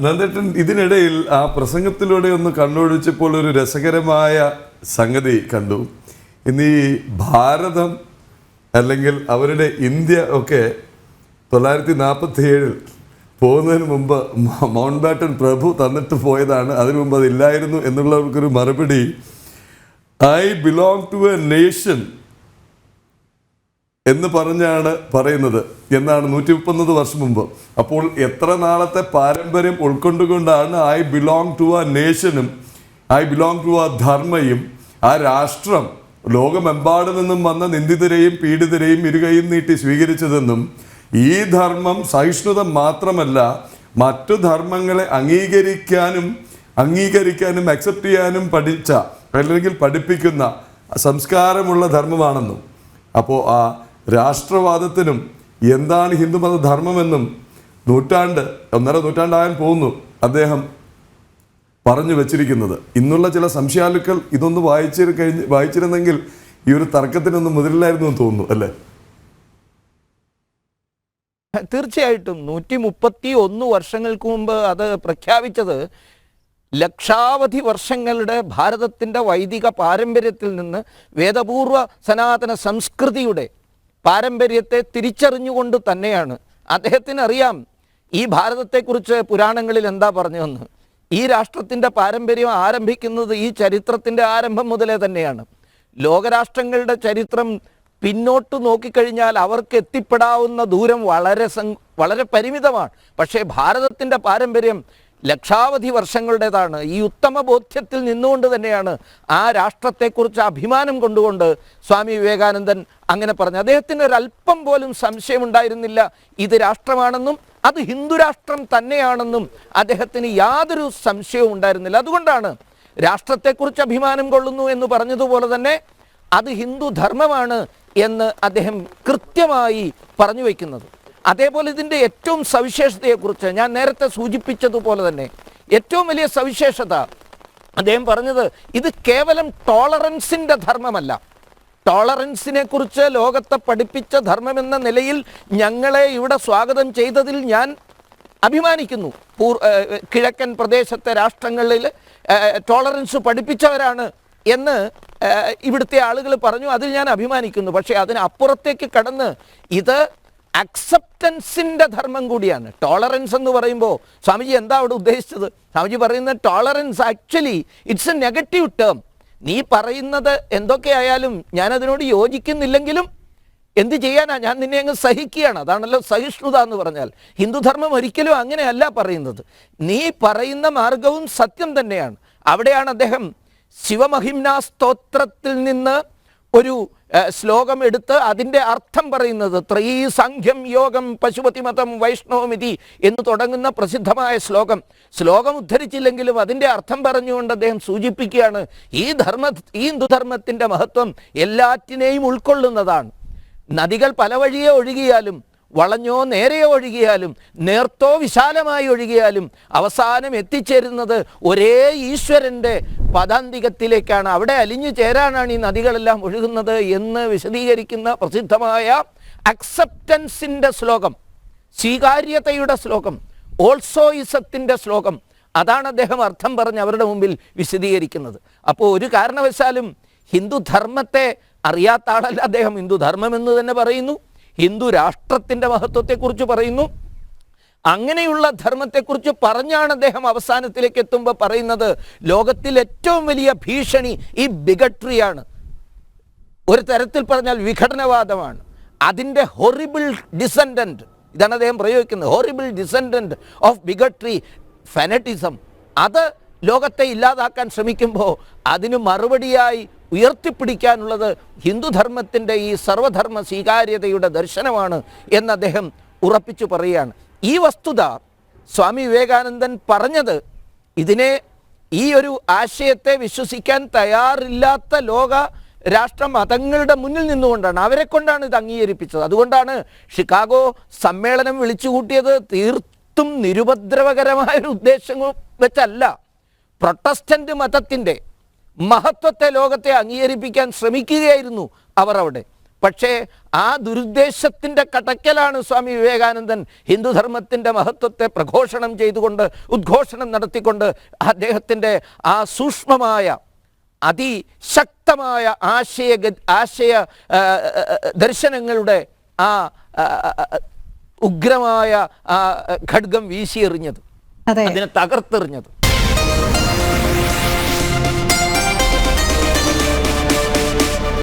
നന്ദേട്ടൻ ഇതിനിടയിൽ ആ പ്രസംഗത്തിലൂടെ ഒന്ന് കണ്ണോടിച്ചപ്പോൾ ഒരു രസകരമായ സംഗതി കണ്ടു. ഇന്ന് ഈ ഭാരതം അല്ലെങ്കിൽ അവരുടെ ഇന്ത്യ ഒക്കെ 947 പോകുന്നതിന് മുമ്പ് മൗണ്ട് ബാറ്റൺ പ്രഭു തന്നിട്ട് പോയതാണ്. അതിനു മുമ്പ് അതില്ലായിരുന്നു എന്നുള്ളവർക്കൊരു മറുപടി, I belong to a nation എന്ന് പറഞ്ഞാണ് പറയുന്നത് എന്നാണ് 130 വർഷം മുമ്പ്. അപ്പോൾ എത്ര നാളത്തെ പാരമ്പര്യം ഉൾക്കൊണ്ടുകൊണ്ടാണ് ഐ ബിലോങ് ടു എ നേഷനും ഐ ബിലോങ് ടു എ ധർമ്മയും ആ രാഷ്ട്രം ലോകമെമ്പാട് നിന്നും വന്ന നിന്ദിതരെയും പീഡിതരെയും ഇരുകയും നീട്ടി സ്വീകരിച്ചതെന്നും ഈ ധർമ്മം സഹിഷ്ണുത മാത്രമല്ല മറ്റു ധർമ്മങ്ങളെ അംഗീകരിക്കാനും അക്സെപ്റ്റ് ചെയ്യാനും പഠിച്ച അല്ലെങ്കിൽ പഠിപ്പിക്കുന്ന സംസ്കാരമുള്ള ധർമ്മമാണെന്നും അപ്പോൾ ആ രാഷ്ട്രവാദത്തിനും എന്താണ് ഹിന്ദുമത ധർമ്മമെന്നും 1.5 നൂറ്റാണ്ടാകാൻ പോകുന്നു അദ്ദേഹം പറഞ്ഞു വച്ചിരിക്കുന്നത്. ഇന്നുള്ള ചില സംശയാലുക്കൾ ഇതൊന്ന് വായിച്ചിരുന്നെങ്കിൽ ഈ ഒരു തർക്കത്തിനൊന്നും മുതിരില്ലായിരുന്നു എന്ന് തോന്നുന്നു, അല്ലേ? തീർച്ചയായിട്ടും 131 വർഷങ്ങൾക്ക് മുമ്പ് അത് പ്രഖ്യാപിച്ചത് ലക്ഷാവധി വർഷങ്ങളുടെ ഭാരതത്തിൻ്റെ വൈദിക പാരമ്പര്യത്തിൽ നിന്ന് വേദപൂർവ സനാതന സംസ്കൃതിയുടെ പാരമ്പര്യത്തെ തിരിച്ചറിഞ്ഞുകൊണ്ട് തന്നെയാണ്. അദ്ദേഹത്തിന് അറിയാം ഈ ഭാരതത്തെക്കുറിച്ച് പുരാണങ്ങളിൽ എന്താ പറഞ്ഞതെന്ന്. ഈ രാഷ്ട്രത്തിൻ്റെ പാരമ്പര്യം ആരംഭിക്കുന്നത് ഈ ചരിത്രത്തിൻ്റെ ആരംഭം മുതലേ തന്നെയാണ്. ലോകരാഷ്ട്രങ്ങളുടെ ചരിത്രം പിന്നോട്ട് നോക്കിക്കഴിഞ്ഞാൽ അവർക്ക് എത്തിപ്പെടാവുന്ന ദൂരം വളരെ പരിമിതമാണ്. പക്ഷേ ഭാരതത്തിൻ്റെ പാരമ്പര്യം ലക്ഷാവധി വർഷങ്ങളുടേതാണ്. ഈ ഉത്തമ ബോധ്യത്തിൽ നിന്നുകൊണ്ട് തന്നെയാണ് ആ രാഷ്ട്രത്തെക്കുറിച്ച് അഭിമാനം കൊണ്ടുകൊണ്ട് സ്വാമി വിവേകാനന്ദൻ അങ്ങനെ പറഞ്ഞു. അദ്ദേഹത്തിന് ഒരല്പം പോലും സംശയമുണ്ടായിരുന്നില്ല ഇത് രാഷ്ട്രമാണെന്നും അത് ഹിന്ദുരാഷ്ട്രം തന്നെയാണെന്നും അദ്ദേഹത്തിന് യാതൊരു സംശയവും ഉണ്ടായിരുന്നില്ല. അതുകൊണ്ടാണ് രാഷ്ട്രത്തെക്കുറിച്ച് അഭിമാനം കൊള്ളുന്നു എന്ന് പറഞ്ഞതുപോലെ തന്നെ അത് ഹിന്ദു ധർമ്മമാണ് എന്ന് അദ്ദേഹം കൃത്യമായി പറഞ്ഞു വയ്ക്കുന്നത്. അതേപോലെ ഇതിൻ്റെ ഏറ്റവും സവിശേഷതയെക്കുറിച്ച് ഞാൻ നേരത്തെ സൂചിപ്പിച്ചതുപോലെ തന്നെ ഏറ്റവും വലിയ സവിശേഷത അദ്ദേഹം പറഞ്ഞത് ഇത് കേവലം ടോളറൻസിൻ്റെ ധർമ്മമല്ല. ടോളറൻസിനെ കുറിച്ച് ലോകത്തെ പഠിപ്പിച്ച ധർമ്മമെന്ന നിലയിൽ ഞങ്ങളെ ഇവിടെ സ്വാഗതം ചെയ്തതിൽ ഞാൻ അഭിമാനിക്കുന്നു. കിഴക്കൻ പ്രദേശത്തെ രാഷ്ട്രങ്ങളിൽ ടോളറൻസ് പഠിപ്പിച്ചവരാണ് എന്ന് ഇവിടുത്തെ ആളുകൾ പറഞ്ഞു. അതിൽ ഞാൻ അഭിമാനിക്കുന്നു. പക്ഷേ അതിനപ്പുറത്തേക്ക് കടന്ന് ഇത് അക്സെപ്റ്റൻസിൻ്റെ ധർമ്മം കൂടിയാണ്. ടോളറൻസ് എന്ന് പറയുമ്പോൾ സ്വാമിജി എന്താ അവിടെ ഉദ്ദേശിച്ചത്? സ്വാമിജി പറയുന്നത് tolerance actually it's A negative term. നീ പറയുന്നത് എന്തൊക്കെയായാലും ഞാനതിനോട് യോജിക്കുന്നില്ലെങ്കിലും എന്ത് ചെയ്യാനാ, ഞാൻ നിന്നെ അങ്ങ് സഹിക്കുകയാണ്. അതാണല്ലോ സഹിഷ്ണുത എന്ന് പറഞ്ഞാൽ. ഹിന്ദുധർമ്മം ഒരിക്കലും അങ്ങനെയല്ല പറയുന്നത്. നീ പറയുന്ന മാർഗവും സത്യം തന്നെയാണ്. അവിടെയാണ് അദ്ദേഹം ശിവമഹിംനാ സ്തോത്രത്തിൽ നിന്ന് ഒരു ശ്ലോകം എടുത്ത് അതിൻ്റെ അർത്ഥം പറയുന്നത്. ത്രയീസാഖ്യം യോഗം പശുപതിമതം വൈഷ്ണവമിതി എന്ന് തുടങ്ങുന്ന പ്രസിദ്ധമായ ശ്ലോകം ഉദ്ധരിച്ചില്ലെങ്കിലും അതിൻ്റെ അർത്ഥം പറഞ്ഞുകൊണ്ട് അദ്ദേഹം സൂചിപ്പിക്കുകയാണ് ഈ ഹിന്ദുധർമ്മത്തിൻ്റെ മഹത്വം എല്ലാറ്റിനെയും ഉൾക്കൊള്ളുന്നതാണ്. നദികൾ പല വഴിയെ ഒഴുകിയാലും വളഞ്ഞോ നേരെയോ ഒഴുകിയാലും നേർത്തോ വിശാലമായി ഒഴുകിയാലും അവസാനം എത്തിച്ചേരുന്നത് ഒരേ ഈശ്വരൻ്റെ പദാന്തികത്തിലേക്കാണ്. അവിടെ അലിഞ്ഞു ചേരാനാണ് ഈ നദികളെല്ലാം ഒഴുകുന്നത് എന്ന് വിശദീകരിക്കുന്ന പ്രസിദ്ധമായ അക്സെപ്റ്റൻസിൻ്റെ ശ്ലോകം, സ്വീകാര്യതയുടെ ശ്ലോകം, ഓൾസോയിസത്തിൻ്റെ ശ്ലോകം, അതാണ് അദ്ദേഹം അർത്ഥം പറഞ്ഞ് അവരുടെ മുമ്പിൽ വിശദീകരിക്കുന്നത്. അപ്പോൾ ഒരു കാരണവശാലും ഹിന്ദുധർമ്മത്തെ അറിയാത്ത ആളല്ല അദ്ദേഹം. ഹിന്ദുധർമ്മം എന്ന് തന്നെ പറയുന്നു, ഹിന്ദു രാഷ്ട്രത്തിൻ്റെ മഹത്വത്തെക്കുറിച്ച് പറയുന്നു. അങ്ങനെയുള്ള ധർമ്മത്തെക്കുറിച്ച് പറഞ്ഞാണ് അദ്ദേഹം അവസാനത്തിലേക്ക് എത്തുമ്പോൾ പറയുന്നത് ലോകത്തിൽ ഏറ്റവും വലിയ ഭീഷണി ഈ ബിഗട്രിയാണ്. ഒരു തരത്തിൽ പറഞ്ഞാൽ വിഘടനവാദമാണ്. അതിൻ്റെ ഹൊറിബിൾ ഡിസെൻഡൻറ്റ്, ഇതാണ് അദ്ദേഹം പ്രയോഗിക്കുന്നത്, ഹൊറിബിൾ ഡിസെൻഡൻറ്റ് ഓഫ് ബിഗട്രി ഫെനറ്റിസം. അത് ലോകത്തെ ഇല്ലാതാക്കാൻ ശ്രമിക്കുമ്പോൾ അതിന് മറുപടിയായി ഉയർത്തിപ്പിടിക്കാനുള്ളത് ഹിന്ദുധർമ്മത്തിൻ്റെ ഈ സർവധർമ്മ സ്വീകാര്യതയുടെ ദർശനമാണ് എന്ന് അദ്ദേഹം ഉറപ്പിച്ചു പറയുകയാണ്. ഈ വസ്തുത സ്വാമി വിവേകാനന്ദൻ പറഞ്ഞത് ഈ ഒരു ആശയത്തെ വിശ്വസിക്കാൻ തയ്യാറില്ലാത്ത ലോക രാഷ്ട്ര മതങ്ങളുടെ മുന്നിൽ നിന്നുകൊണ്ടാണ്, അവരെ കൊണ്ടാണ് ഇത് അംഗീകരിപ്പിച്ചത്. അതുകൊണ്ടാണ് ഷിക്കാഗോ സമ്മേളനം വിളിച്ചുകൂട്ടിയത് തീർത്തും നിരുപദ്രവകരമായൊരു ഉദ്ദേശം വെച്ചല്ല. പ്രൊട്ടസ്റ്റന്റ് മതത്തിൻ്റെ മഹത്വത്തെ ലോകത്തെ അംഗീകരിപ്പിക്കാൻ ശ്രമിക്കുകയായിരുന്നു അവർ അവിടെ. പക്ഷേ ആ ദുരുദ്ദേശത്തിൻ്റെ കടക്കലാണ് സ്വാമി വിവേകാനന്ദൻ ഹിന്ദുധർമ്മത്തിൻ്റെ മഹത്വത്തെ പ്രഘോഷണം ചെയ്തുകൊണ്ട് ഉദ്ഘോഷണം നടത്തിക്കൊണ്ട് അദ്ദേഹത്തിൻ്റെ ആ സൂക്ഷ്മമായ അതിശക്തമായ ആശയ ദർശനങ്ങളുടെ ആ ഉഗ്രമായ ഖഡ്ഗം വീശിയെറിഞ്ഞത്, അതിനെ തകർത്തെറിഞ്ഞത്.